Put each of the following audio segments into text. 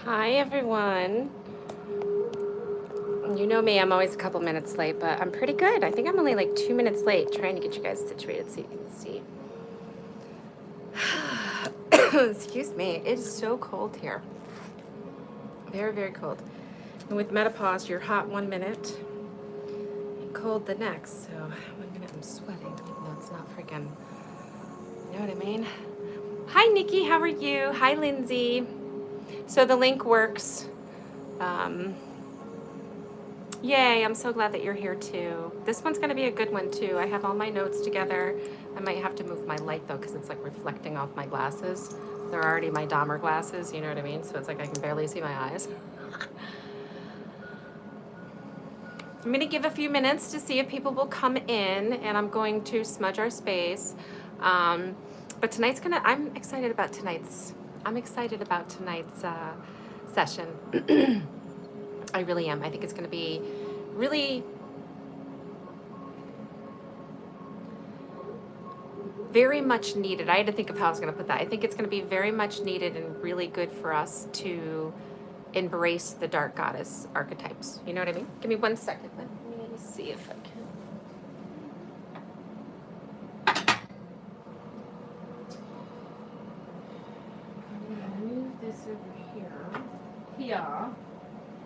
Hi everyone. You know me, I'm always a couple minutes late, but I'm pretty good. I think I'm only like 2 minutes late trying to get you guys situated so you can see. Excuse me, it is so cold here. Very, very cold. And with menopause, you're hot 1 minute and cold the next. So 1 minute I'm sweating, even though it's not freaking, you know what I mean? Hi Nikki, how are you? Hi Lindsay. So the link works. Yay, I'm so glad that you're here too. This one's gonna be a good one too. I have all my notes together. I might have to move my light though, because it's like reflecting off my glasses. They're already my Dahmer glasses, you know what I mean? So it's like I can barely see my eyes. I'm gonna give a few minutes to see if people will come in, and I'm going to smudge our space. But tonight's I'm excited about tonight's session. I really am. I think it's gonna be really very much needed. I had to think of how I was going to put that. I think it's going to be very much needed and really good for us to embrace the dark goddess archetypes. You know what I mean? Give me 1 second. Let me see if I can. I'm going to move this over here. Yeah.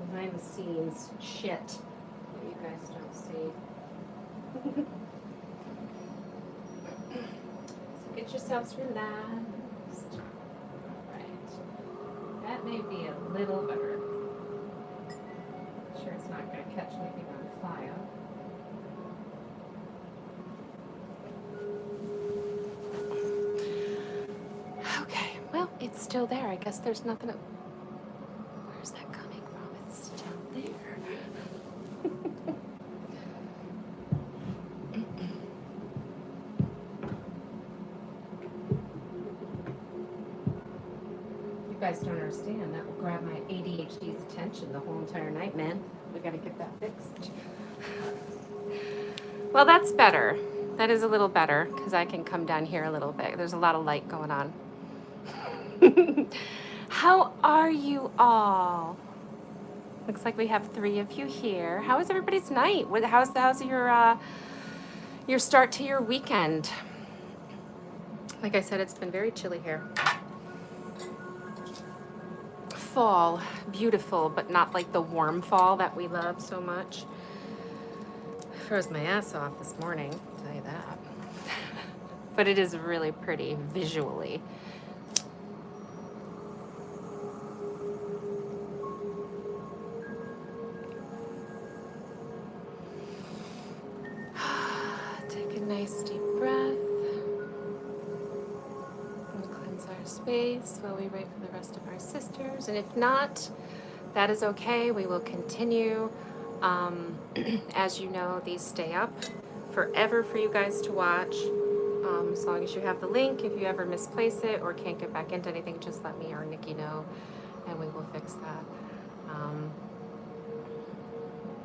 Behind the scenes shit that you guys don't see. Get yourselves relaxed. All right. That may be a little better. I'm sure it's not going to catch anything on fire. Okay, well, it's still there. I guess there's nothing. Where's that coming from? It's still there. You guys don't understand. That will grab my ADHD's attention the whole entire night, man. We gotta get that fixed. Well, that's better. That is a little better because I can come down here a little bit. There's a lot of light going on. How are you all? Looks like we have 3 of you here. How is everybody's night? How's your start to your weekend? Like I said, it's been very chilly here. Fall, beautiful, but not like the warm fall that we love so much. Froze my ass off this morning, I'll tell you that. But it is really pretty visually. Take a nice deep breath. And cleanse our space while we wait for the rest of our sisters. And if not, that is okay. We will continue. As you know, these stay up forever for you guys to watch. As long as you have the link, if you ever misplace it or can't get back into anything, just let me or Nikki know, and we will fix that.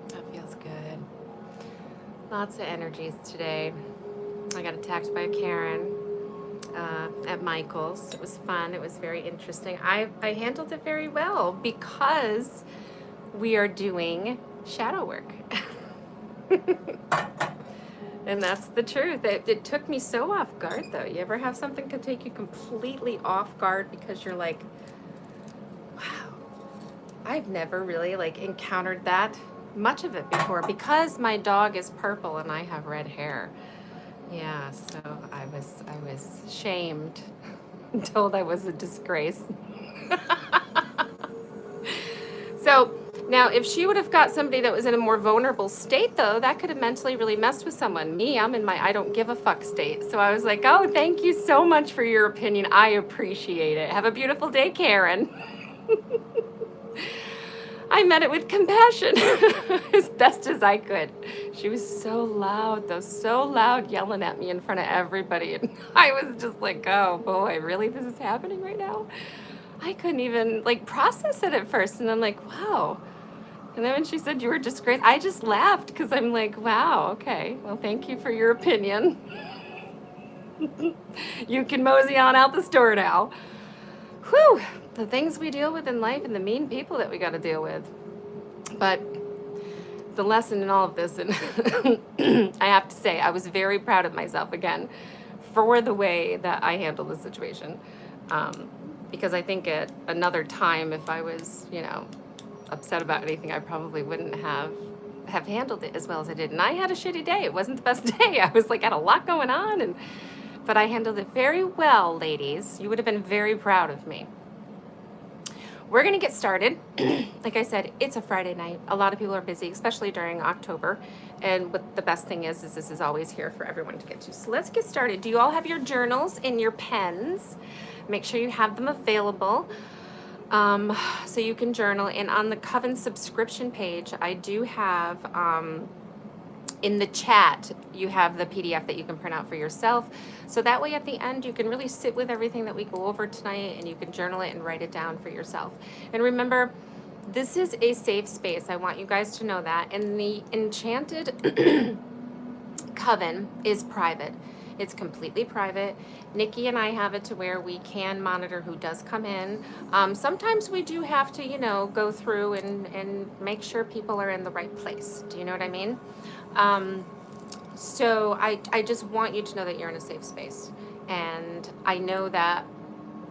That feels good. Lots of energies today. I got attacked by a Karen at Michael's. It was fun. It was very interesting. I handled it very well because we are doing shadow work. And that's the truth. It took me so off guard, though. You ever have something can take you completely off guard because you're like, wow, I've never really like encountered that much of it before because my dog is purple and I have red hair. Yeah, so I was shamed and told I was a disgrace. So now, if she would have got somebody that was in a more vulnerable state, though, that could have mentally really messed with someone. Me, I'm in my I don't give a fuck state. So I was like, oh, thank you so much for your opinion. I appreciate it. Have a beautiful day, Karen. I met it with compassion as best as I could. She was so loud, though, so loud, yelling at me in front of everybody. And I was just like, oh, boy, really? This is happening right now? I couldn't even, like, process it at first. And I'm like, wow. And then when she said you were disgraced, I just laughed because I'm like, wow, okay. Well, thank you for your opinion. You can mosey on out the store now. Whew, the things we deal with in life and the mean people that we got to deal with. But the lesson in all of this, and I have to say, I was very proud of myself again for the way that I handled the situation. Because I think at another time, if I was, upset about anything, I probably wouldn't have handled it as well as I did. And I had a shitty day. It wasn't the best day. I was like, had a lot going on, but I handled it very well, ladies. You would have been very proud of me. We're gonna get started. Like I said, it's a Friday night. A lot of people are busy, especially during October. And what the best thing is this is always here for everyone to get to. So let's get started. Do you all have your journals and your pens? Make sure you have them available so you can journal. And on the Coven subscription page, I do have in the chat, you have the PDF that you can print out for yourself. So that way at the end, you can really sit with everything that we go over tonight and you can journal it and write it down for yourself. And remember, this is a safe space. I want you guys to know that. And the Enchanted Coven is private. It's completely private. Nikki and I have it to where we can monitor who does come in. Sometimes we do have to, go through and make sure people are in the right place. Do you know what I mean? So I just want you to know that you're in a safe space. And I know that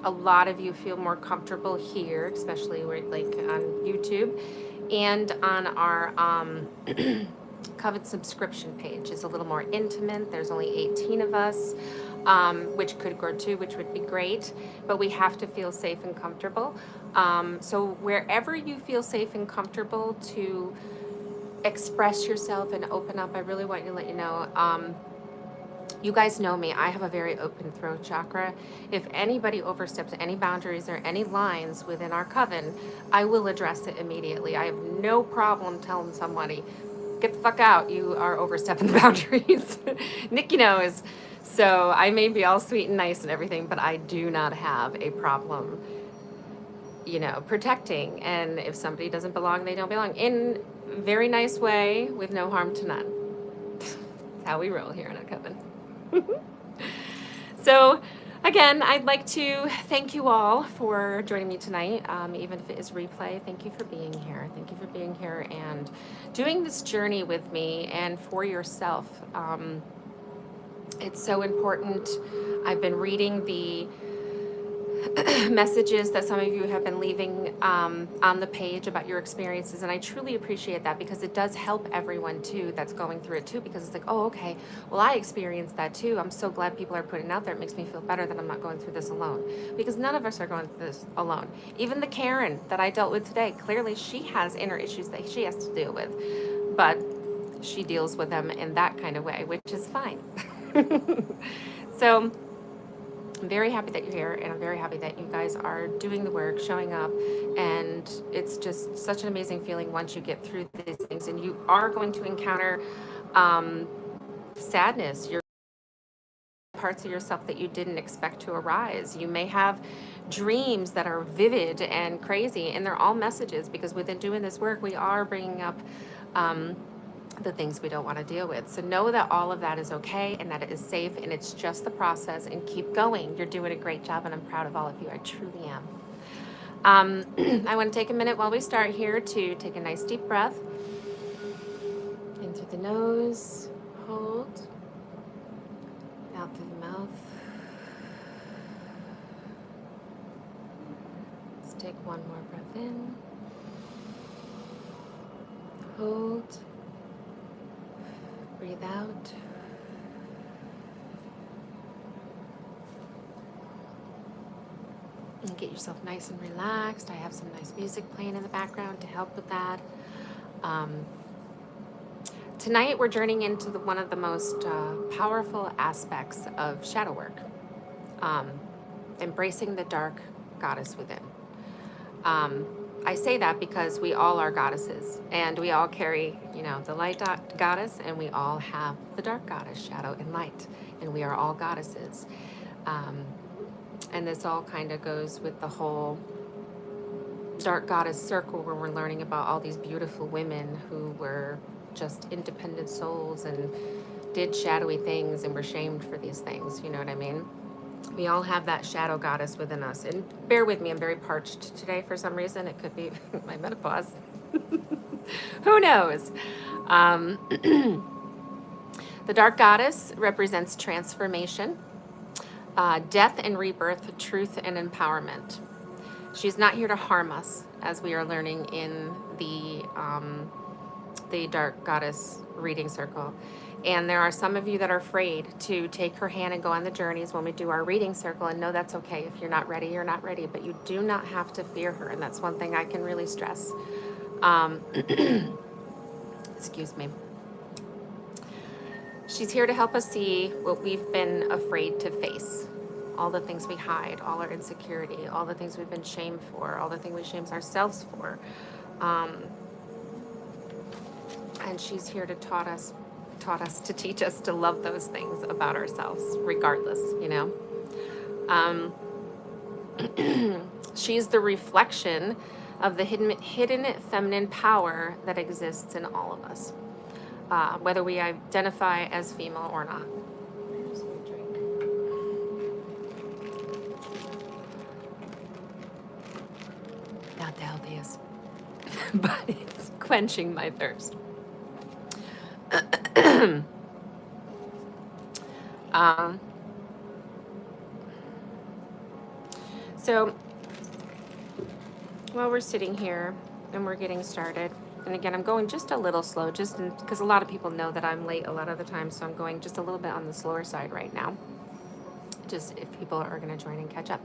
a lot of you feel more comfortable here, especially like on YouTube and on our Coven subscription page. Is a little more intimate. There's only 18 of us, which could grow to, which would be great, but we have to feel safe and comfortable. So wherever you feel safe and comfortable to express yourself and open up, I really want to let you know, you guys know me, I have a very open throat chakra. If anybody oversteps any boundaries or any lines within our coven, I will address it immediately. I have no problem telling somebody, get the fuck out, you are overstepping the boundaries. Nikki knows. So I may be all sweet and nice and everything, but I do not have a problem, protecting. And if somebody doesn't belong, they don't belong, in a very nice way with no harm to none. That's how we roll here in our coven. So again, I'd like to thank you all for joining me tonight, even if it is replay. Thank you for being here. Thank you for being here and doing this journey with me and for yourself. It's so important. I've been reading the messages that some of you have been leaving on the page about your experiences, and I truly appreciate that because it does help everyone too that's going through it too, because it's like, oh, okay, well, I experienced that too. I'm so glad people are putting it out there. It makes me feel better that I'm not going through this alone, because none of us are going through this alone. Even the Karen that I dealt with today, clearly she has inner issues that she has to deal with, but she deals with them in that kind of way, which is fine. So I'm very happy that you're here, and I'm very happy that you guys are doing the work, showing up, and it's just such an amazing feeling once you get through these things. And you are going to encounter sadness, your parts of yourself that you didn't expect to arise. You may have dreams that are vivid and crazy, and they're all messages, because within doing this work, we are bringing up the things we don't want to deal with. So know that all of that is okay and that it is safe, and it's just the process, and keep going. You're doing a great job, and I'm proud of all of you. I truly am. I want to take a minute while we start here to take a nice deep breath in through the nose, hold, out through the mouth. Let's take one more breath in, hold, breathe out. And get yourself nice and relaxed. I have some nice music playing in the background to help with that. Tonight we're journeying into one of the most powerful aspects of shadow work, embracing the dark goddess within. I say that because we all are goddesses, and we all carry, the light goddess, and we all have the dark goddess, shadow and light, and we are all goddesses. And this all kind of goes with the whole dark goddess circle, where we're learning about all these beautiful women who were just independent souls and did shadowy things and were shamed for these things, you know what I mean? We all have that shadow goddess within us. And bear with me, I'm very parched today for some reason. It could be my menopause. Who knows? Um, the dark goddess represents transformation, death and rebirth, truth and empowerment. She's not here to harm us, as we are learning in the dark goddess reading circle. And there are some of you that are afraid to take her hand and go on the journeys when we do our reading circle, and no, that's okay. If you're not ready, you're not ready, but you do not have to fear her, and that's one thing I can really stress. Excuse me. She's here to help us see what we've been afraid to face. All the things we hide, all our insecurity, all the things we've been shamed for, all the things we shame ourselves for. And she's here to teach us to love those things about ourselves, regardless, you know. She's the reflection of the hidden feminine power that exists in all of us, whether we identify as female or not. Not the healthiest, but it's quenching my thirst. So while we're sitting here and we're getting started, and again, I'm going just a little slow, just because a lot of people know that I'm late a lot of the time, so I'm going just a little bit on the slower side right now, just if people are going to join and catch up.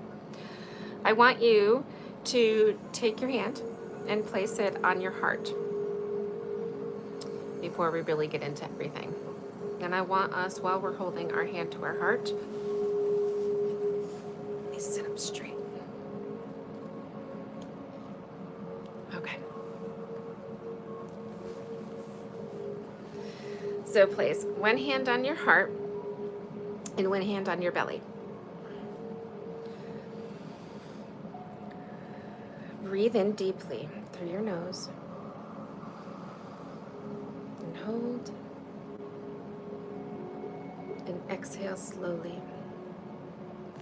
I want you to take your hand and place it on your heart before we really get into everything. And I want us, while we're holding our hand to our heart, let me sit up straight. Okay. So place one hand on your heart and one hand on your belly. Breathe in deeply through your nose and hold, and exhale slowly.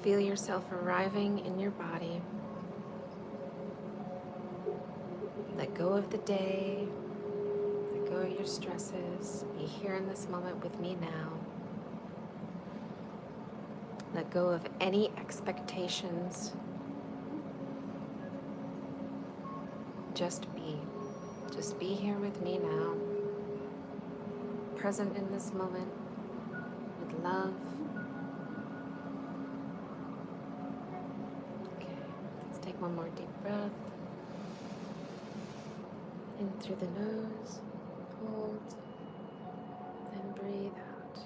Feel yourself arriving in your body. Let go of the day, let go of your stresses. Be here in this moment with me now. Let go of any expectations. Just be here with me now, present in this moment with love. Okay, let's take one more deep breath. In through the nose, hold, and breathe out.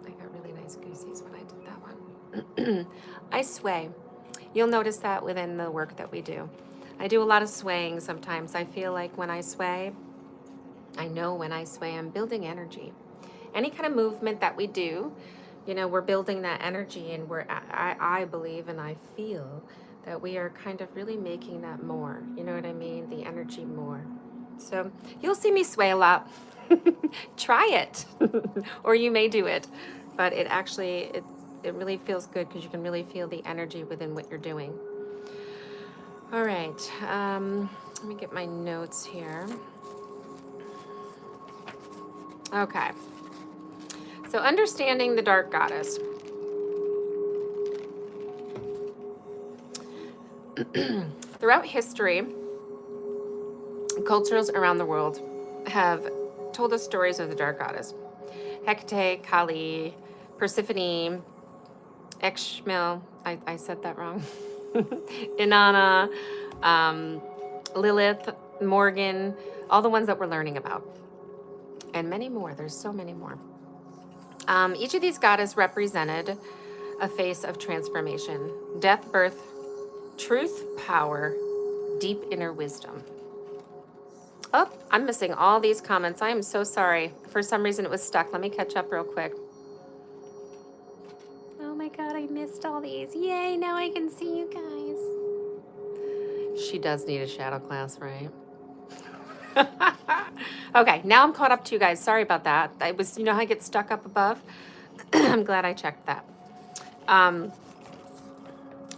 I got really nice goosies when I did that one. I sway. You'll notice that within the work that we do. I do a lot of swaying sometimes. I feel like when I sway, I know when I sway, I'm building energy. Any kind of movement that we do, you know, we're building that energy, and I believe and I feel that we are kind of really making that more. You know what I mean? The energy more. So you'll see me sway a lot. Try it, or you may do it. But it actually, it really feels good because you can really feel the energy within what you're doing. All right, let me get my notes here. Okay. So understanding the dark goddess. Throughout history, cultures around the world have told us stories of the dark goddess. Hecate, Kali, Persephone, Exmil, I said that wrong. Inanna, Lilith, Morgan, all the ones that we're learning about. And many more. There's so many more. Each of these goddesses represented a face of transformation, death, birth, truth, power, deep inner wisdom. Oh, I'm missing all these comments. I am so sorry. For some reason it was stuck. Let me catch up real quick. Oh my God, I missed all these. Yay, now I can see you guys. She does need a shadow class, right? Okay, now I'm caught up to you guys. Sorry about that. I was, you know how I get stuck up above? I'm glad I checked that.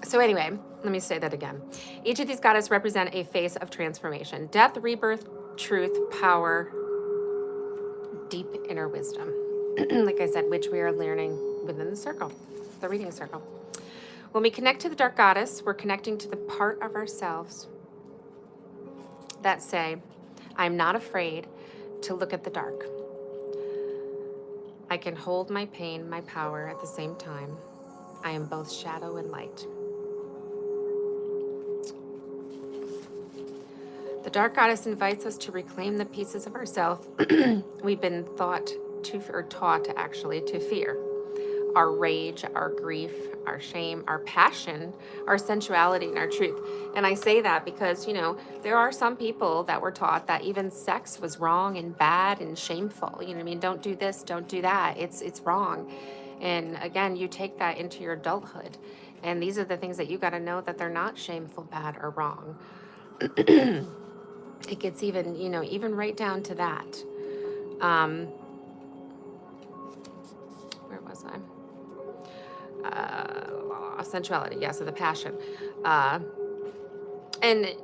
So anyway, let me say that again. Each of these goddesses represent a phase of transformation: death, rebirth, truth, power, deep inner wisdom. Like I said, which we are learning within the circle, the reading circle. When we connect to the dark goddess, we're connecting to the part of ourselves that say, I'm not afraid to look at the dark. I can hold my pain, my power at the same time. I am both shadow and light. The dark goddess invites us to reclaim the pieces of ourselves we've been taught actually to fear. Our rage, our grief, our shame, our passion, our sensuality, and our truth. And I say that because, you know, there are some people that were taught that even sex was wrong and bad and shameful. You know what I mean? Don't do this, don't do that. It's wrong. And again, you take that into your adulthood. And these are the things that you got to know that they're not shameful, bad, or wrong. It gets even, you know, even right down to that. Where was I? Sensuality, yeah, so the passion. And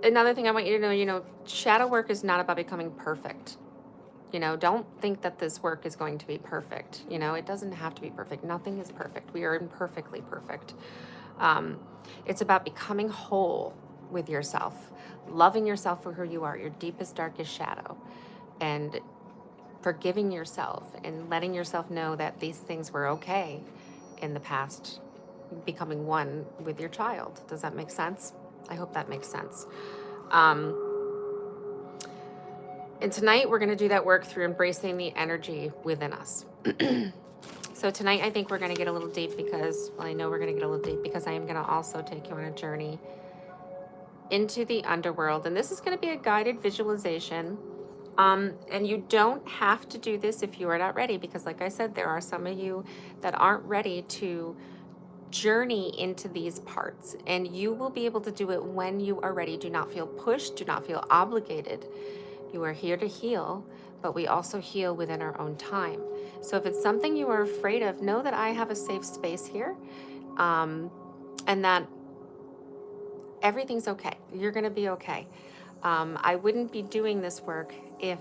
another thing I want you to know, you know, shadow work is not about becoming perfect. You know, don't think that this work is going to be perfect. You know, it doesn't have to be perfect. Nothing is perfect. We are imperfectly perfect. It's about becoming whole with yourself, loving yourself for who you are, your deepest, darkest shadow, and forgiving yourself and letting yourself know that these things were okay in the past, becoming one with your child. Does that make sense? I hope that makes sense. And tonight we're going to do that work through embracing the energy within us. So tonight I think we're going to get a little deep because, well, I know we're going to get a little deep because I am going to also take you on a journey into the underworld. And this is going to be a guided visualization. And you don't have to do this if you are not ready, because like I said, there are some of you that aren't ready to journey into these parts, and you will be able to do it when you are ready. Do not feel pushed, do not feel obligated. You are here to heal, but we also heal within our own time. So if it's something you are afraid of, know that I have a safe space here, and that everything's okay. You're going to be okay. I wouldn't be doing this work if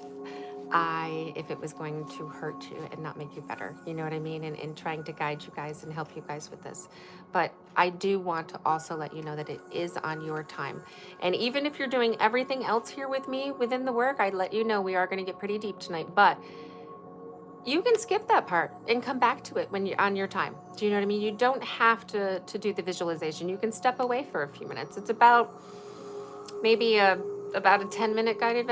it was going to hurt you and not make you better. You know what I mean? And trying to guide you guys and help you guys with this. But I do want to also let you know that it is on your time. And even if you're doing everything else here with me within the work, I'd let you know we are going to get pretty deep tonight. But you can skip that part and come back to it when you're on your time. Do you know what I mean? You don't have to do the visualization. You can step away for a few minutes. It's about maybe about a 10-minute guided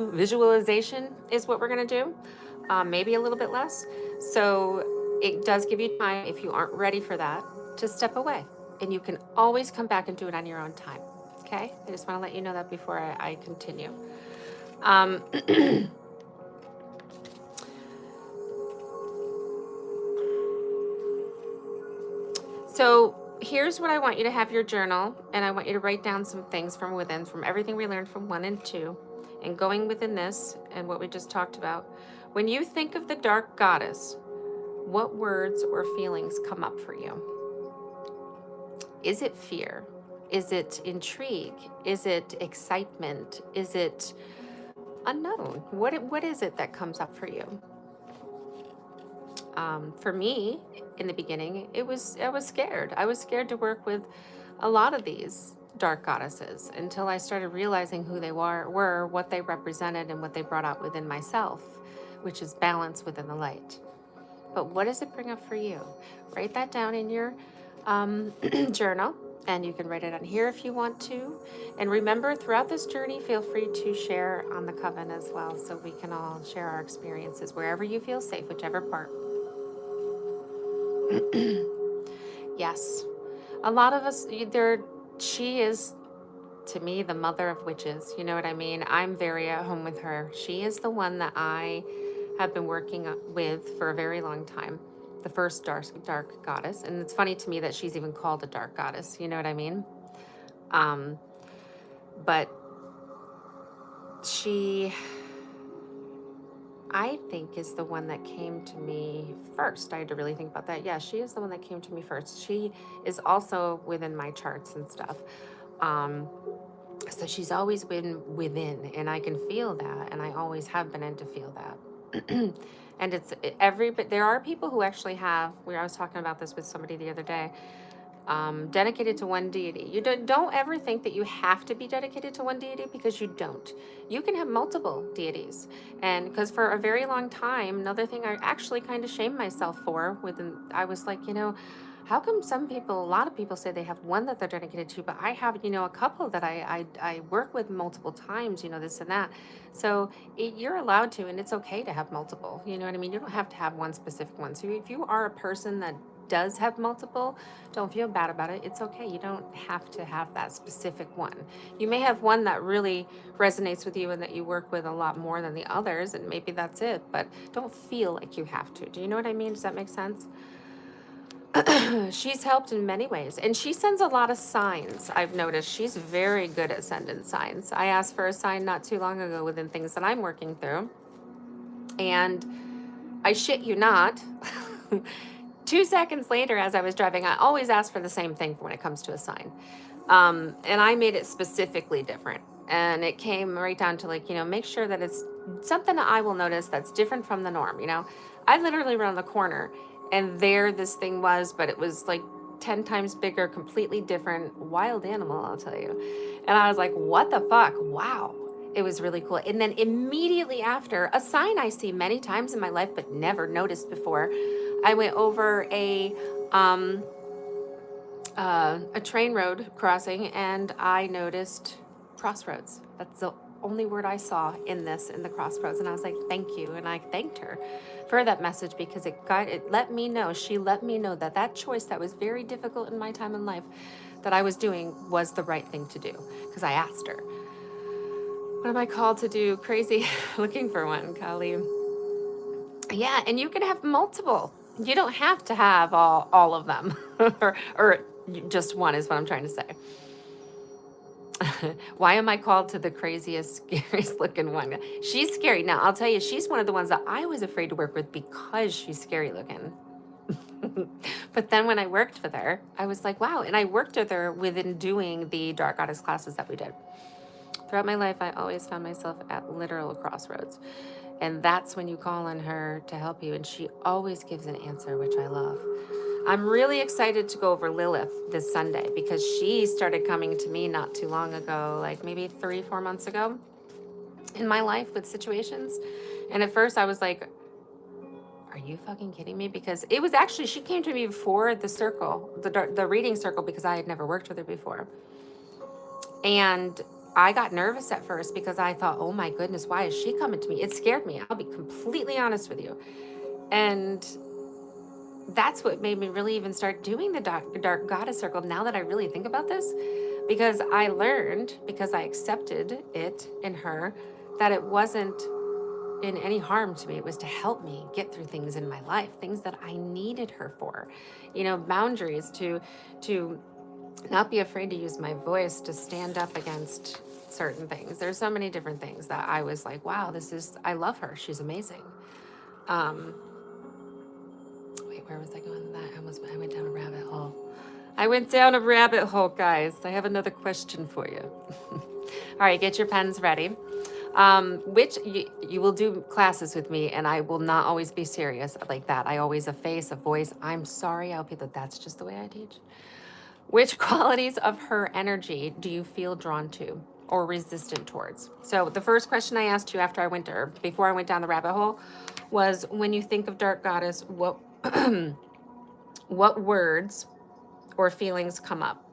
visualization is what we're going to do. Maybe a little bit less. So it does give you time, if you aren't ready for that, to step away. And you can always come back and do it on your own time. Okay? I just want to let you know that before I continue. So here's what I want you to have your journal, and I want you to write down some things from within, from everything we learned from 1 and 2, and going within this and what we just talked about. When you think of the dark goddess, what words or feelings come up for you? Is it fear? Is it intrigue? Is it excitement? Is it unknown? What is it that comes up for you? For me, in the beginning, I was scared. I was scared to work with a lot of these dark goddesses until I started realizing who they were, what they represented, and what they brought out within myself, which is balance within the light. But what does it bring up for you? Write that down in your journal, and you can write it on here if you want to. And remember, throughout this journey, feel free to share on the coven as well, so we can all share our experiences wherever you feel safe, whichever part. Yes, a lot of us, she is, to me, the mother of witches. You know what I mean? I'm very at home with her. She is the one that I have been working with for a very long time. The first dark goddess. And it's funny to me that she's even called a dark goddess. You know what I mean? But she, I think, is the one that came to me first. I had to really think about that. Yeah, she is the one that came to me first. She is also within my charts and stuff. Um, so she's always been within, and I can feel that, and I always have been able to feel that. And but there are people who actually have, I was talking about this with somebody the other day, dedicated to one deity. You don't ever think that you have to be dedicated to one deity, because you don't. You can have multiple deities. And because for a very long time, another thing I actually kind of shamed myself for, I was like, how come a lot of people say they have one that they're dedicated to, but I have, a couple that I work with multiple times, this and that. So you're allowed to, and it's okay to have multiple, you know what I mean? You don't have to have one specific one. So if you are a person that does have multiple, don't feel bad about it. It's okay. You don't have to have that specific one. You may have one that really resonates with you and that you work with a lot more than the others, and maybe that's it, but don't feel like you have to. Do you know what I mean? Does that make sense? She's helped in many ways, and she sends a lot of signs. I've noticed she's very good at sending signs. I asked for a sign not too long ago within things that I'm working through, and I shit you not, 2 seconds later, as I was driving, I always ask for the same thing when it comes to a sign. And I made it specifically different. And it came right down to make sure that it's something that I will notice that's different from the norm. I literally ran the corner, and there this thing was, but it was like 10 times bigger, completely different, wild animal, I'll tell you. And I was like, what the fuck? Wow. It was really cool. And then immediately after, a sign I see many times in my life but never noticed before, I went over a train road crossing, and I noticed crossroads. That's the only word I saw in the crossroads. And I was like, thank you. And I thanked her for that message, because it let me know, she let me know that choice that was very difficult in my time in life that I was doing was the right thing to do, because I asked her. What am I called to do? Crazy. Looking for one, Kali. Yeah, and you can have multiple. You don't have to have all of them, or just one is what I'm trying to say. Why am I called to the craziest, scariest looking one? She's scary. Now, I'll tell you, she's one of the ones that I was afraid to work with because she's scary looking. But then when I worked with her, I was like, wow. And I worked with her within doing the Dark Goddess classes that we did. Throughout my life, I always found myself at literal crossroads. And that's when you call on her to help you. And she always gives an answer, which I love. I'm really excited to go over Lilith this Sunday, because she started coming to me not too long ago, like maybe 3-4 months ago in my life with situations. And at first I was like, are you fucking kidding me? Because it was actually, she came to me before the circle, the reading circle, because I had never worked with her before. And I got nervous at first because I thought, oh my goodness, why is she coming to me? It scared me. I'll be completely honest with you. And that's what made me really even start doing the dark goddess circle, now that I really think about this, because I learned, because I accepted it in her, that it wasn't in any harm to me. It was to help me get through things in my life, things that I needed her for, boundaries, to not be afraid to use my voice, to stand up against certain things. There's so many different things that I was like, wow, I love her. She's amazing. Wait, where was I going with that? I went down a rabbit hole. I went down a rabbit hole, guys. I have another question for you. All right, get your pens ready. Which you will do classes with me, and I will not always be serious like that. I always a face, a voice. I'm sorry, I'll be that's just the way I teach. Which qualities of her energy do you feel drawn to or resistant towards? So the first question I asked you before I went down the rabbit hole, was, when you think of Dark Goddess, what what words or feelings come up?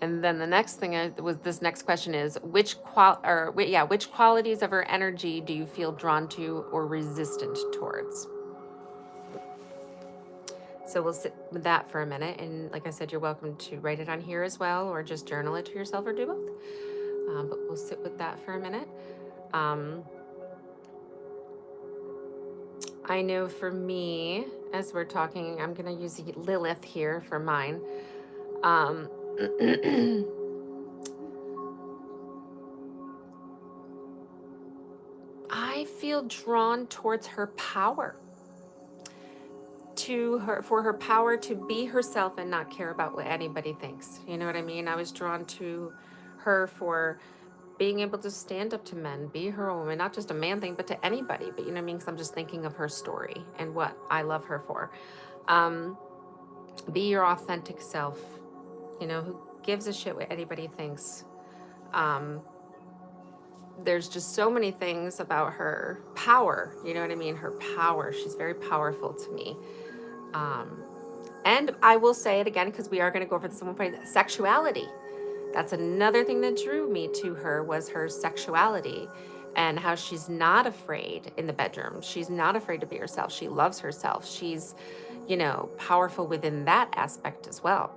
And then the next thing this next question is, which qualities of her energy do you feel drawn to or resistant towards? So we'll sit with that for a minute. And like I said, you're welcome to write it on here as well, or just journal it to yourself, or do both. But we'll sit with that for a minute. I know for me, as we're talking, I'm going to use Lilith here for mine. I feel drawn towards her power, for her power to be herself and not care about what anybody thinks. You know what I mean? I was drawn to her for being able to stand up to men, be her own woman, not just a man thing, but to anybody. But you know what I mean? Because I'm just thinking of her story and what I love her for. Be your authentic self. You know, who gives a shit what anybody thinks? There's just so many things about her power. You know what I mean? Her power. She's very powerful to me. And I will say it again, because we are going to go over this at one point, sexuality. That's another thing that drew me to her, was her sexuality and how she's not afraid in the bedroom. She's not afraid to be herself. She loves herself. She's, you know, powerful within that aspect as well.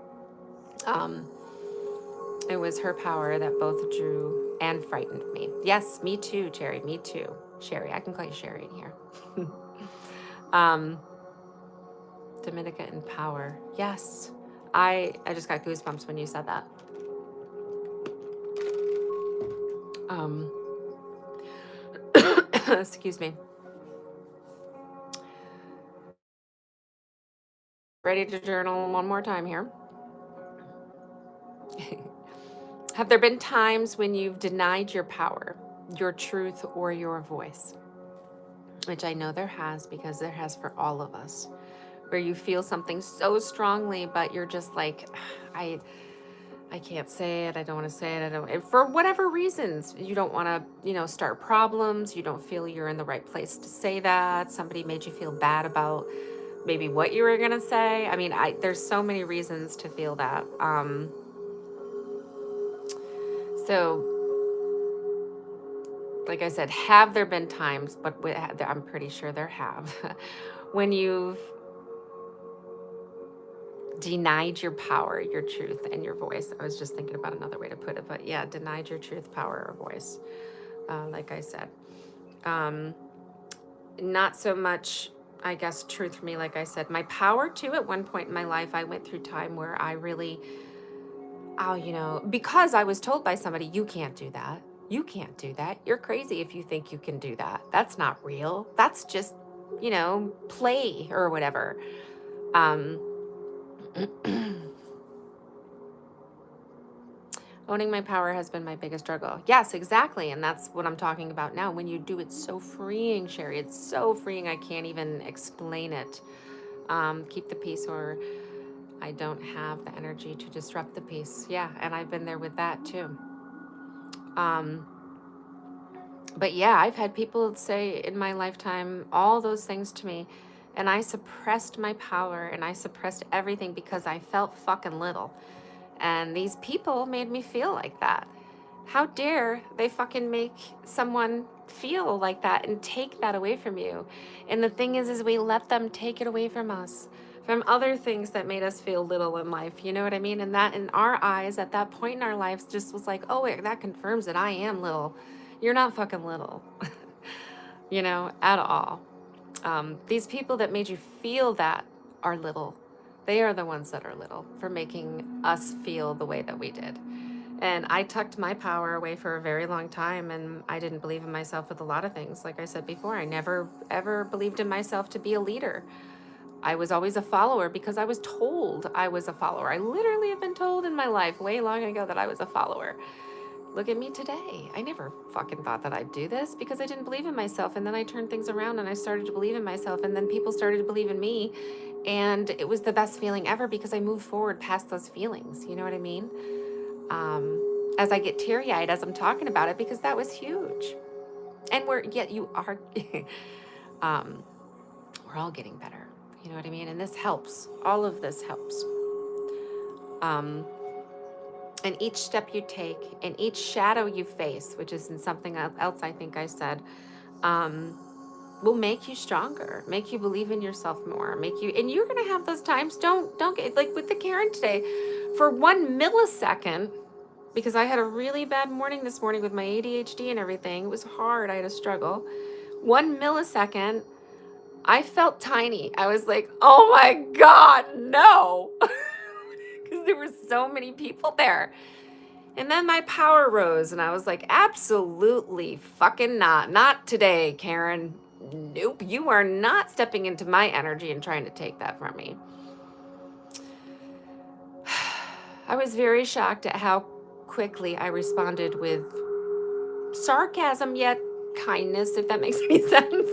It was her power that both drew and frightened me. Yes, me too, Cherry. Me too. Sherry. I can call you Sherry in here. Dominica in power. Yes. I just got goosebumps when you said that. Excuse me. Ready to journal one more time here. Have there been times when you've denied your power, your truth, or your voice? Which I know there has, because there has for all of us. Where you feel something so strongly, but you're just like, I can't say it. I don't want to say it. I don't, for whatever reasons, you don't want to, you know, start problems. You don't feel you're in the right place to say that. Somebody made you feel bad about maybe what you were going to say. I mean, there's so many reasons to feel that. So like I said, have there been times, but I'm pretty sure there have, when you've denied your power, your truth, and your voice. I was just thinking about another way to put it, but yeah, denied your truth, power, or voice. Like I said, not so much, I guess, truth for me. Like I said, my power too. At one point in my life, I went through time where I really, you know, because I was told by somebody, you can't do that. You can't do that. You're crazy if you think you can do that. That's not real. That's just, you know, play or whatever. Owning my power has been my biggest struggle. Yes, exactly. And that's what I'm talking about now. When you do, it's so freeing, Sherry. It's so freeing. I can't even explain it. Keep the peace, or I don't have the energy to disrupt the peace. Yeah, and I've been there with that too. But yeah, I've had people say in my lifetime all those things to me, and I suppressed my power and I suppressed everything because I felt fucking little. And these people made me feel like that. How dare they fucking make someone feel like that and take that away from you? And the thing is we let them take it away from us, from other things that made us feel little in life. You know what I mean? And that, in our eyes, at that point in our lives, just was like, oh, wait, that confirms that I am little. You're not fucking little, you know, at all. These people that made you feel that are little. They are the ones that are little for making us feel the way that we did. And I tucked my power away for a very long time, and I didn't believe in myself with a lot of things. Like I said before, I never, ever believed in myself to be a leader. I was always a follower because I was told I was a follower. I literally have been told in my life way long ago that I was a follower. Look at me today. I never fucking thought that I'd do this because I didn't believe in myself. And then I turned things around and I started to believe in myself. And then people started to believe in me. And it was the best feeling ever because I moved forward past those feelings. You know what I mean? As I get teary-eyed as I'm talking about it, because that was huge. And we're all getting better. You know what I mean? And this helps. All of this helps. And each step you take and each shadow you face, which is in something else I think I said, will make you stronger, make you believe in yourself more, and you're going to have those times. Don't get, like with the Karen today, for 1 millisecond, because I had a really bad morning this morning with my ADHD and everything. It was hard. I had a struggle. 1 millisecond, I felt tiny. I was like, oh my God, no. Because there were so many people there. And then my power rose and I was like, absolutely fucking not. Not today, Karen. Nope, you are not stepping into my energy and trying to take that from me. I was very shocked at how quickly I responded with sarcasm yet kindness, if that makes any sense.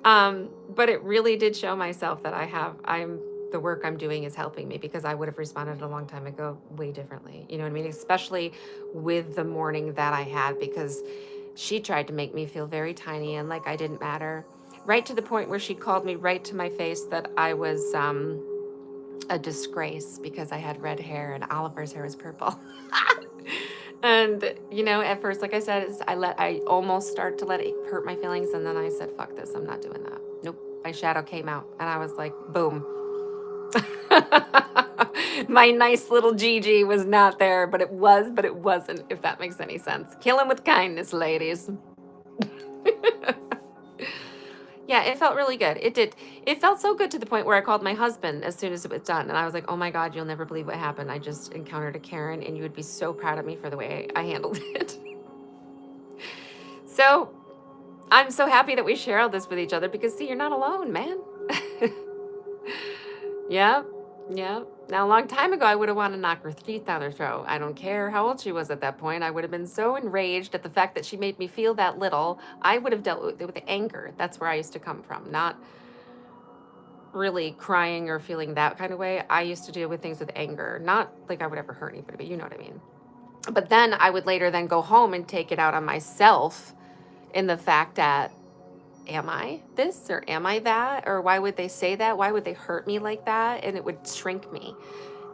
But it really did show myself that the work I'm doing is helping me, because I would have responded a long time ago way differently. You know what I mean? Especially with the morning that I had, because she tried to make me feel very tiny and like I didn't matter. Right to the point where she called me right to my face that I was a disgrace because I had red hair and Oliver's hair was purple. And you know, at first, like I said, I almost start to let it hurt my feelings, and then I said, fuck this, I'm not doing that. Nope. My shadow came out and I was like, boom. My nice little Gigi was not there, but it wasn't, if that makes any sense. Kill him with kindness, ladies. Yeah, it felt really good. It did. It felt so good to the point where I called my husband as soon as it was done. And I was like, oh my God, you'll never believe what happened. I just encountered a Karen and you would be so proud of me for the way I handled it. So I'm so happy that we share all this with each other, because see, you're not alone, man. Yep. Yep. Now, a long time ago, I would have wanted to knock her teeth down her throat. I don't care how old she was at that point. I would have been so enraged at the fact that she made me feel that little. I would have dealt with anger. That's where I used to come from. Not really crying or feeling that kind of way. I used to deal with things with anger. Not like I would ever hurt anybody, but you know what I mean. But then I would later then go home and take it out on myself in the fact that, am I this or am I that? Or why would they say that? Why would they hurt me like that? And it would shrink me.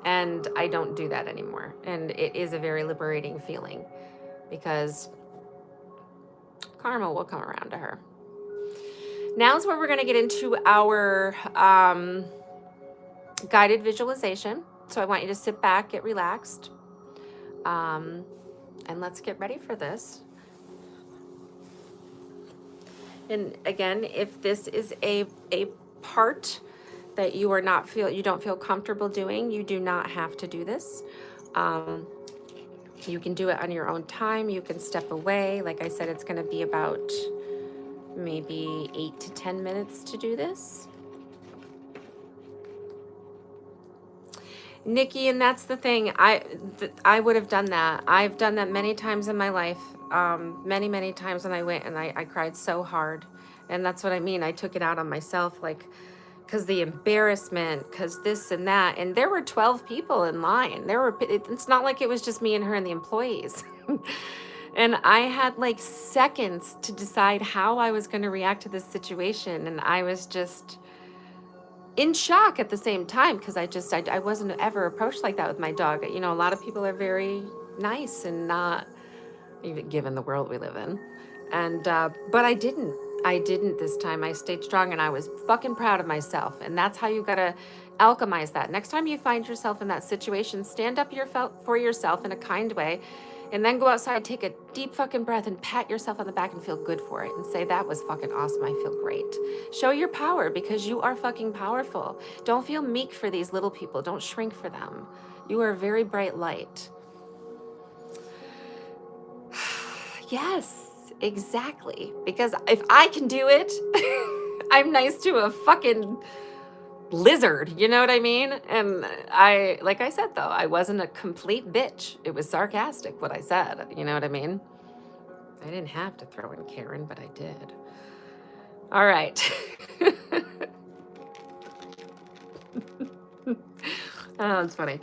And I don't do that anymore. And it is a very liberating feeling, because karma will come around to her. Now's where we're going to get into our guided visualization. So I want you to sit back, get relaxed, and let's get ready for this. And again, if this is a part that you don't feel comfortable doing, you do not have to do this. You can do it on your own time. You can step away. Like I said, it's going to be about maybe 8 to 10 minutes to do this. Nikki, and that's the thing. I would have done that. I've done that many times in my life. Many times when I went and I cried so hard. And that's what I mean. I took it out on myself, like, because the embarrassment, because this and that. And there were 12 people in line. It's not like it was just me and her and the employees. And I had like seconds to decide how I was going to react to this situation. And I was just in shock at the same time, because I wasn't ever approached like that with my dog. You know, a lot of people are very nice and not, even given the world we live in. And, but I didn't this time. I stayed strong and I was fucking proud of myself. And that's how you gotta alchemize that. Next time you find yourself in that situation, stand up for yourself in a kind way, and then go outside, take a deep fucking breath and pat yourself on the back and feel good for it and say, that was fucking awesome. I feel great. Show your power, because you are fucking powerful. Don't feel meek for these little people. Don't shrink for them. You are a very bright light. Yes, exactly. Because if I can do it, I'm nice to a fucking lizard, you know what I mean? And like I said, though, I wasn't a complete bitch. It was sarcastic what I said, you know what I mean? I didn't have to throw in Karen, but I did. All right. Oh, it's funny.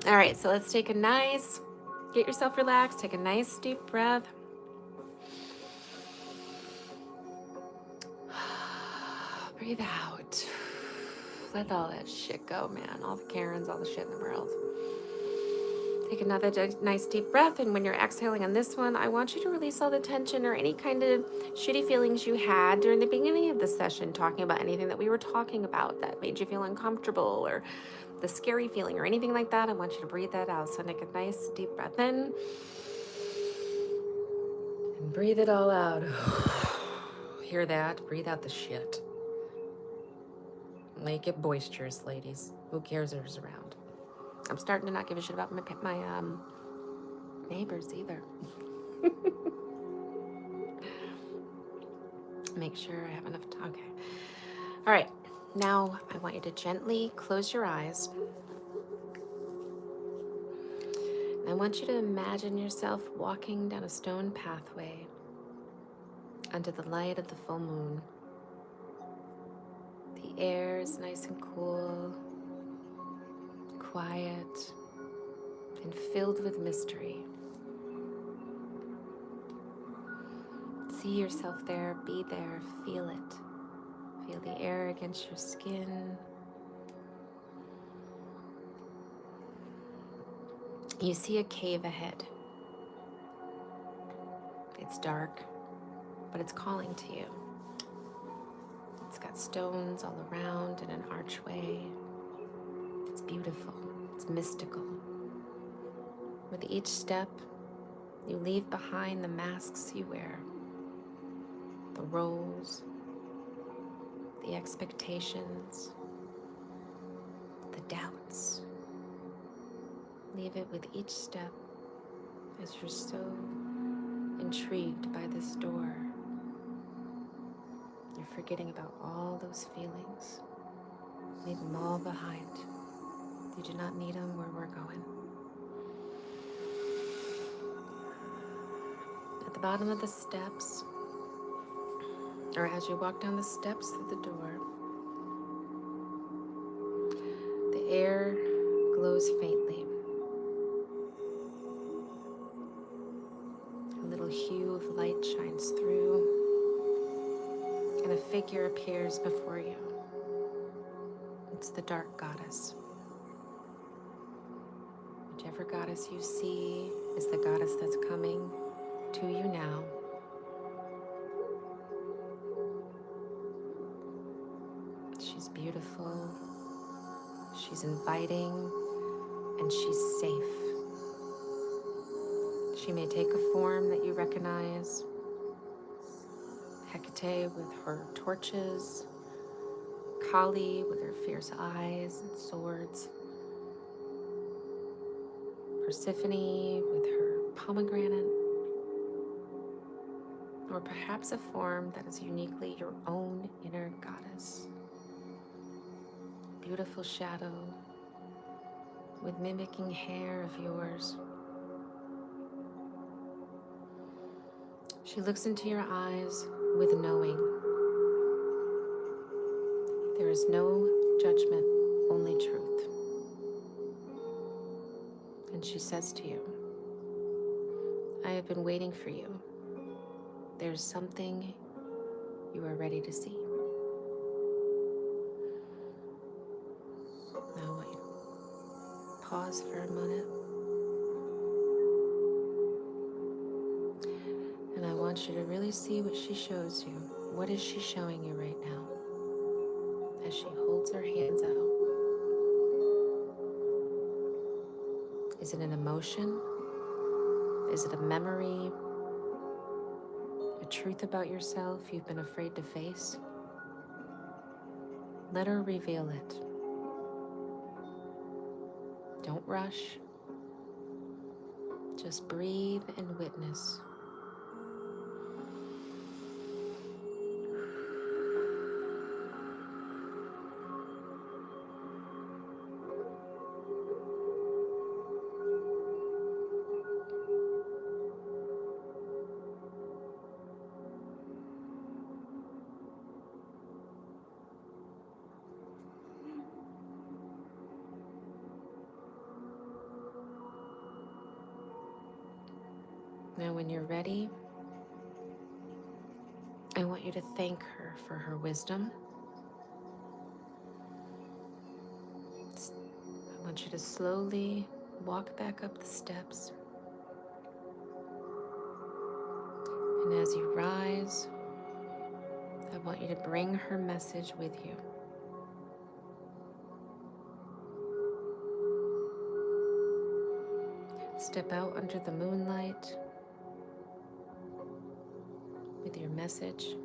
All right, so let's get yourself relaxed, take a nice deep breath. Breathe out. Let all that shit go, man. All the Karens, all the shit in the world. Take another nice deep breath, and when you're exhaling on this one, I want you to release all the tension or any kind of shitty feelings you had during the beginning of the session, talking about anything that we were talking about that made you feel uncomfortable, or the scary feeling or anything like that. I want you to breathe that out. So take a nice deep breath in and breathe it all out. Hear that? Breathe out the shit. Make it boisterous, ladies. Who cares who's around? I'm starting to not give a shit about my neighbors either. Make sure I have enough time. Okay. All right. Now I want you to gently close your eyes. I want you to imagine yourself walking down a stone pathway under the light of the full moon. The air is nice and cool, quiet, and filled with mystery. See yourself there, be there, feel it. Feel the air against your skin. You see a cave ahead. It's dark, but it's calling to you. It's got stones all around and an archway. It's beautiful. It's mystical. With each step, you leave behind the masks you wear, the roles, the expectations, the doubts. Leave it with each step as you're so intrigued by this door. You're forgetting about all those feelings. Leave them all behind. You do not need them where we're going. At the bottom of the steps, or as you walk down the steps through the door, the air glows faintly. A little hue of light shines through, and a figure appears before you. It's the dark goddess. Whichever goddess you see is the goddess that's coming to you now. She's beautiful, she's inviting, and she's safe. She may take a form that you recognize. Hecate with her torches, Kali with her fierce eyes and swords, Persephone with her pomegranate, or perhaps a form that is uniquely your own inner goddess. Beautiful shadow with mimicking hair of yours. She looks into your eyes with knowing. There is no judgment, only truth. And she says to you, I have been waiting for you. There's something you are ready to see. Now I want you to pause for a minute. And I want you to really see what she shows you. What is she showing you right now? As she holds her hands out. Is it an emotion? Is it a memory? A truth about yourself you've been afraid to face? Let her reveal it. Don't rush. Just breathe and witness. Now, when you're ready, I want you to thank her for her wisdom. I want you to slowly walk back up the steps. And as you rise, I want you to bring her message with you. Step out under the moonlight with your message.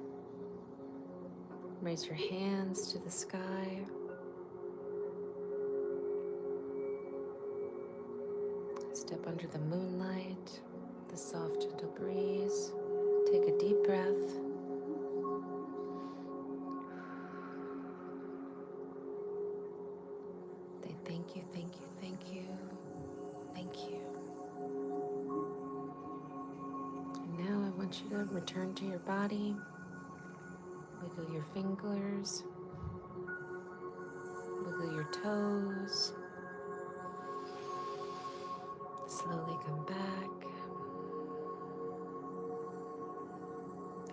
Raise your hands to the sky. step under the moonlight, the soft, gentle breeze. Take a deep breath. Say thank you, thank you, thank you, thank you. And now I want you to return to your body. Wiggle your fingers. Wiggle your toes. Slowly come back.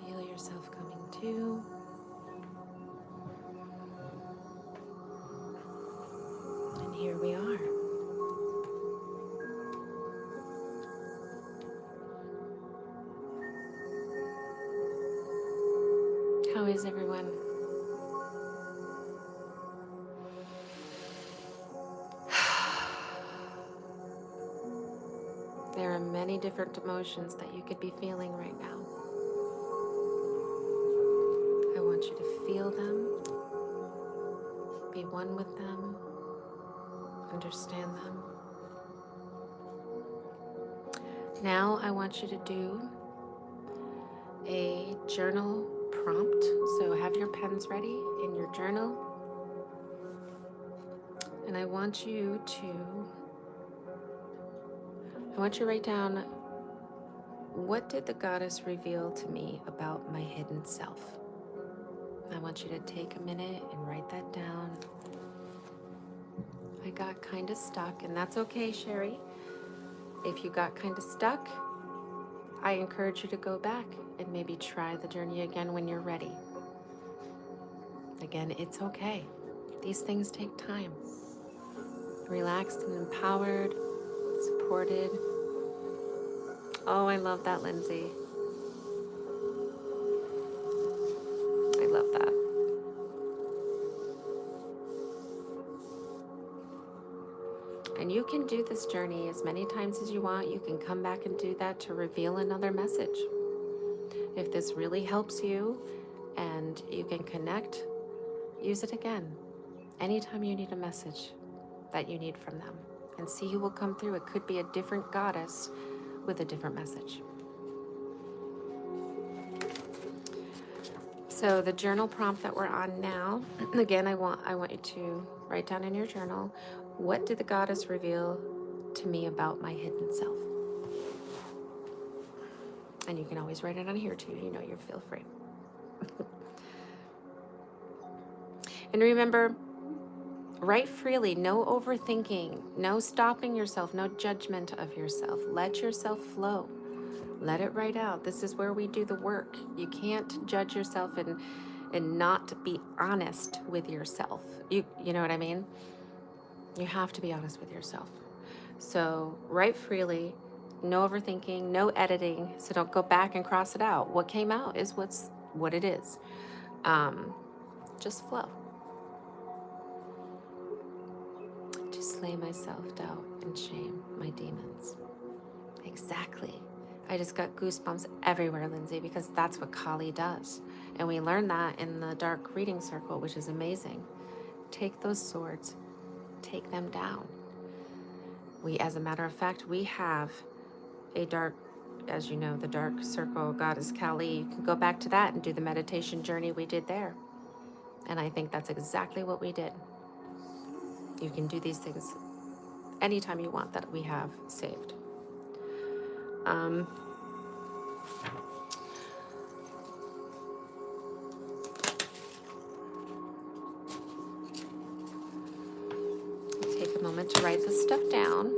Feel yourself coming to. And here we are. How is everyone? There are many different emotions that you could be feeling right now. I want you to feel them, be one with them, understand them. Now I want you to do a journal prompt. So have your pens ready in your journal. And I want you to write down, what did the goddess reveal to me about my hidden self? I want you to take a minute and write that down. I got kind of stuck, and that's okay, Sherry. If you got kind of stuck, I encourage you to go back and maybe try the journey again when you're ready. Again, it's okay. These things take time. Relaxed and empowered, supported. Oh, I love that, Lindsay. I love that. And you can do this journey as many times as you want. You can come back and do that to reveal another message. If this really helps you and you can connect, use it again. Anytime you need a message that you need from them, and see who will come through. It could be a different goddess with a different message. So the journal prompt that we're on now, again, I want you to write down in your journal, what did the goddess reveal to me about my hidden self? And you can always write it on here too, you feel free. And remember, write freely, no overthinking, no stopping yourself, no judgment of yourself. Let yourself flow. Let it write out. This is where we do the work. You can't judge yourself and not be honest with yourself. You know what I mean? You have to be honest with yourself. So write freely, no overthinking, no editing. So don't go back and cross it out. What came out is what it is. Just flow. To slay myself, doubt, and shame, my demons. Exactly. I just got goosebumps everywhere, Lindsay, because that's what Kali does. And we learn that in the dark reading circle, which is amazing. Take those swords, take them down. As a matter of fact, we have a dark, as you know, the dark circle goddess Kali. You can go back to that and do the meditation journey we did there. And I think that's exactly what we did. You can do these things anytime you want that we have saved. Take a moment to write this stuff down.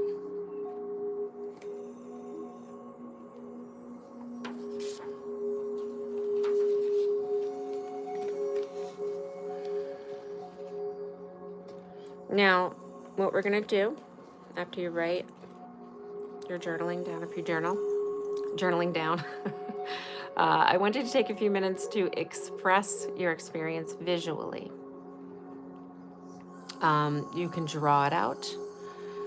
Now, what we're going to do after you write your journaling down, if you journaling down, I want you to take a few minutes to express your experience visually. You can draw it out,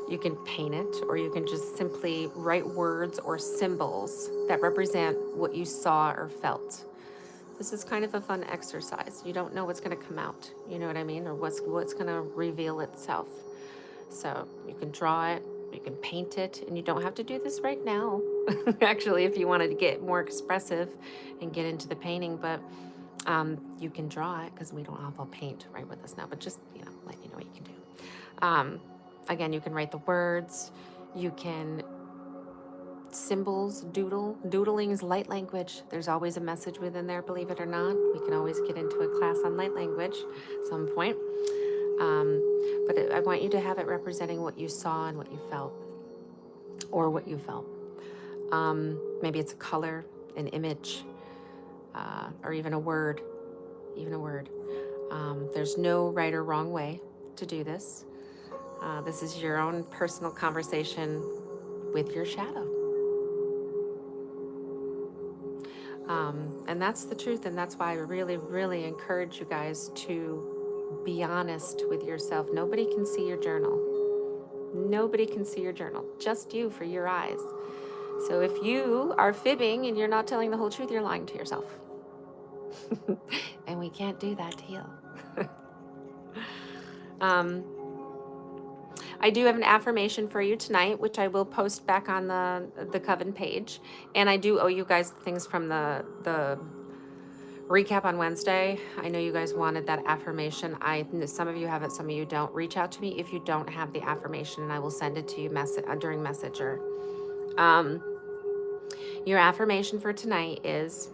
you can paint it, or you can just simply write words or symbols that represent what you saw or felt. This is kind of a fun exercise. You don't know what's going to come out, you know what I mean, or what's going to reveal itself. So you can draw it, You can paint it, and you don't have to do this right now. Actually, if you wanted to get more expressive and get into the painting, but you can draw it because we don't have all paint right with us now, but just, let you know what you can do. Again, you can write the words, you can symbols, doodling is light language. There's always a message within there, believe it or not. We can always get into a class on light language at some point. But I want you to have it representing what you saw and what you felt, or what you felt. Maybe it's a color, an image, or even a word, There's no right or wrong way to do this. This is your own personal conversation with your shadow. And that's the truth, and that's why I really, really encourage you guys to be honest with yourself. Nobody can see your journal. Nobody can see your journal, just you for your eyes. So if you are fibbing and you're not telling the whole truth, you're lying to yourself. And we can't do that to heal. I do have an affirmation for you tonight, which I will post back on the Coven page. And I do owe you guys things from the recap on Wednesday. I know you guys wanted that affirmation. Some of you have it, some of you don't. Reach out to me if you don't have the affirmation, and I will send it to you during Messenger. Your affirmation for tonight is,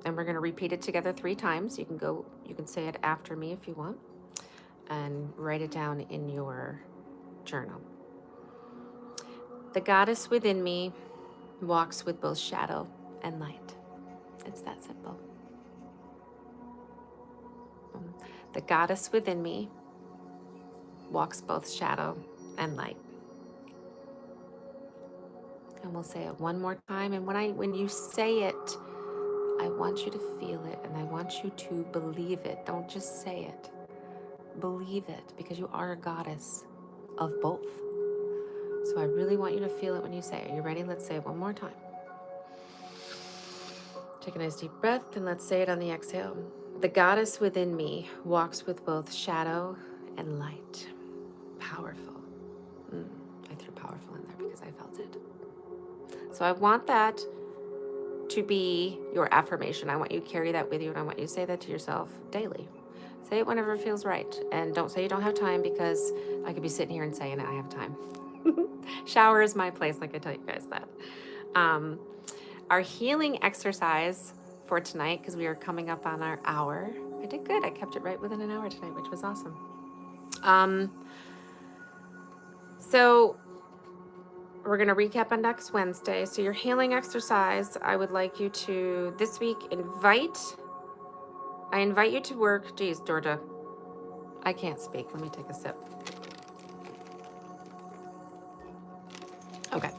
and we're going to repeat it together 3 times. You can say it after me if you want, and write it down in your journal. The goddess within me walks with both shadow and light. It's that simple. The goddess within me walks both shadow and light. And we'll say it one more time. And when you say it, I want you to feel it, and I want you to believe it. Don't just say it. Believe it, because you are a goddess of both. So I really want you to feel it when you say it. Are you ready? Let's say it one more time. Take a nice deep breath, and let's say it on the exhale. The goddess within me walks with both shadow and light. Powerful. I threw powerful in there because I felt it. So I want that to be your affirmation. I want you to carry that with you, and I want you to say that to yourself daily. Say it whenever it feels right. And don't say you don't have time, because I could be sitting here and saying it, I have time. Shower is my place, like I tell you guys that. Our healing exercise for tonight, because we are coming up on our hour. I did good. I kept it right within an hour tonight, which was awesome. So we're going to recap on next Wednesday. So your healing exercise, I would like you to, this week, I invite you to work. Geez, Georgia, I can't speak. Let me take a sip. Okay.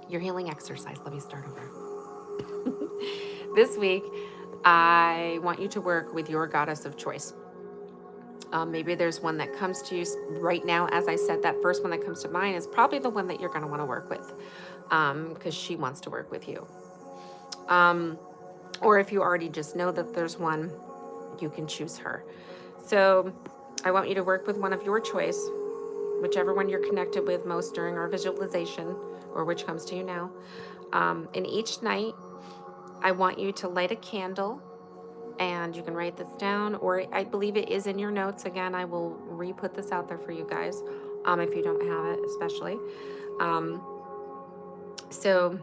Your healing exercise. Let me start over. This week, I want you to work with your goddess of choice. Maybe there's one that comes to you right now. As I said, that first one that comes to mind is probably the one that you're going to want to work with, because she wants to work with you. Or if you already just know that there's one, you can choose her. So I want you to work with one of your choice, whichever one you're connected with most during our visualization, or which comes to you now. And each night, I want you to light a candle. And you can write this down, or I believe it is in your notes. Again, I will re-put this out there for you guys, if you don't have it, especially. So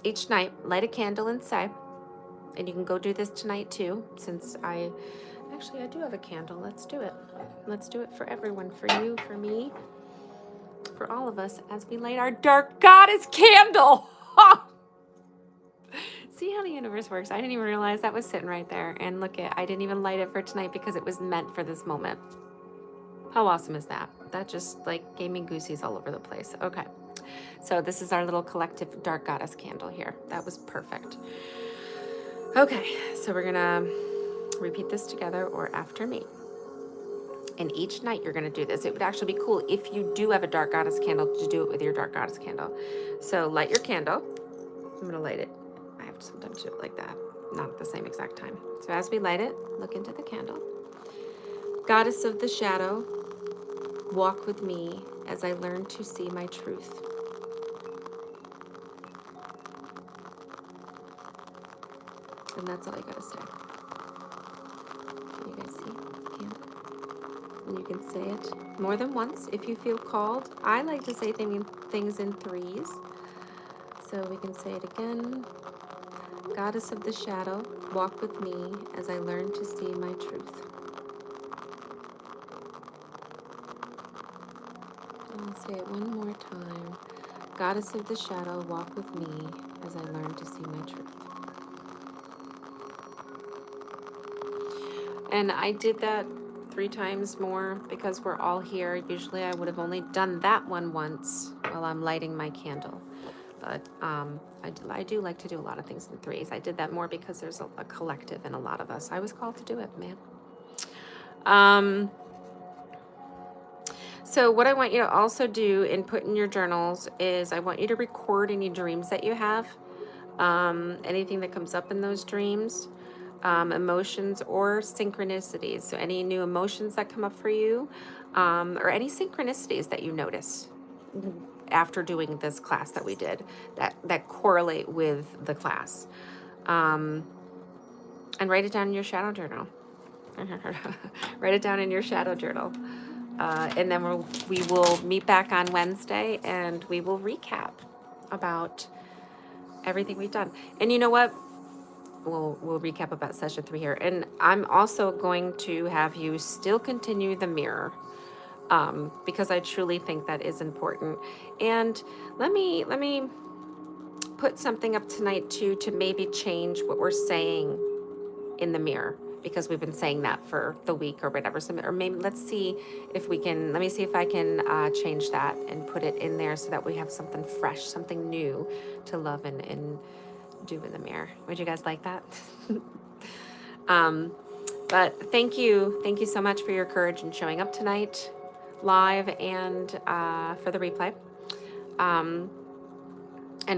each night, light a candle and say, and you can go do this tonight too, since I do have a candle. Let's do it. Let's do it for everyone, for you, for me, for all of us, as we light our dark goddess candle. See how the universe works. I didn't even realize that was sitting right there. And look, I didn't even light it for tonight because it was meant for this moment. How awesome is that? That just gave me goosies all over the place. Okay. So this is our little collective dark goddess candle here. That was perfect. Okay. So we're going to repeat this together, or after me. And each night you're going to do this. It would actually be cool if you do have a dark goddess candle to do it with your dark goddess candle. So light your candle. I'm going to light it. I have to sometimes do it like that, not at the same exact time. So as we light it, look into the candle. Goddess of the shadow, walk with me as I learn to see my truth. And that's all you gotta say. Can you guys see? Yeah. And you can say it more than once if you feel called. I like to say things in threes. So we can say it again. Goddess of the shadow, walk with me as I learn to see my truth. I'll say it one more time. Goddess of the shadow, walk with me as I learn to see my truth. And I did that 3 times more because we're all here. Usually I would have only done that one once while I'm lighting my candle. But I do like to do a lot of things in threes. I did that more because there's a collective in a lot of us. I was called to do it, man. So what I want you to also do and put in your journals is I want you to record any dreams that you have, anything that comes up in those dreams, emotions or synchronicities. So any new emotions that come up for you, or any synchronicities that you notice after doing this class that we did that correlate with the class. And write it down in your shadow journal. Write it down in your shadow journal. And then we will meet back on Wednesday and we will recap about everything we've done. And you know what? We'll recap about session 3 here. And I'm also going to have you still continue the mirror, because I truly think that is important. And let me put something up tonight too to maybe change what we're saying in the mirror, because we've been saying that for the week or whatever. So, or maybe let me see if I can change that and put it in there so that we have something fresh, something new to love and do in the mirror. Would you guys like that? But thank you so much for your courage and showing up tonight live and for the replay. And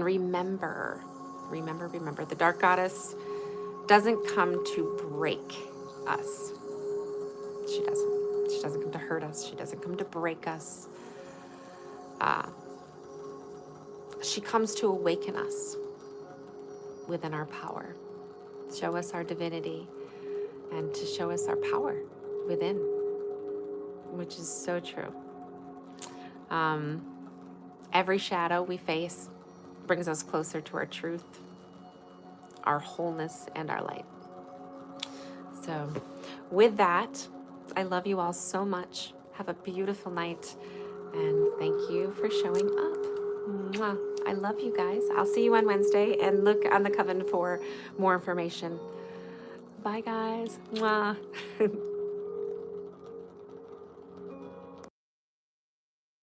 remember, the dark goddess doesn't come to break us. She doesn't come to hurt us. She doesn't come to break us. She comes to awaken us within our power, show us our divinity, and to show us our power within, which is so true. Every shadow we face brings us closer to our truth, our wholeness, and our light. So with that, I love you all so much. Have a beautiful night, and thank you for showing up. Mwah. I love you guys. I'll see you on Wednesday, and look on the Coven for more information. Bye, guys. Mwah.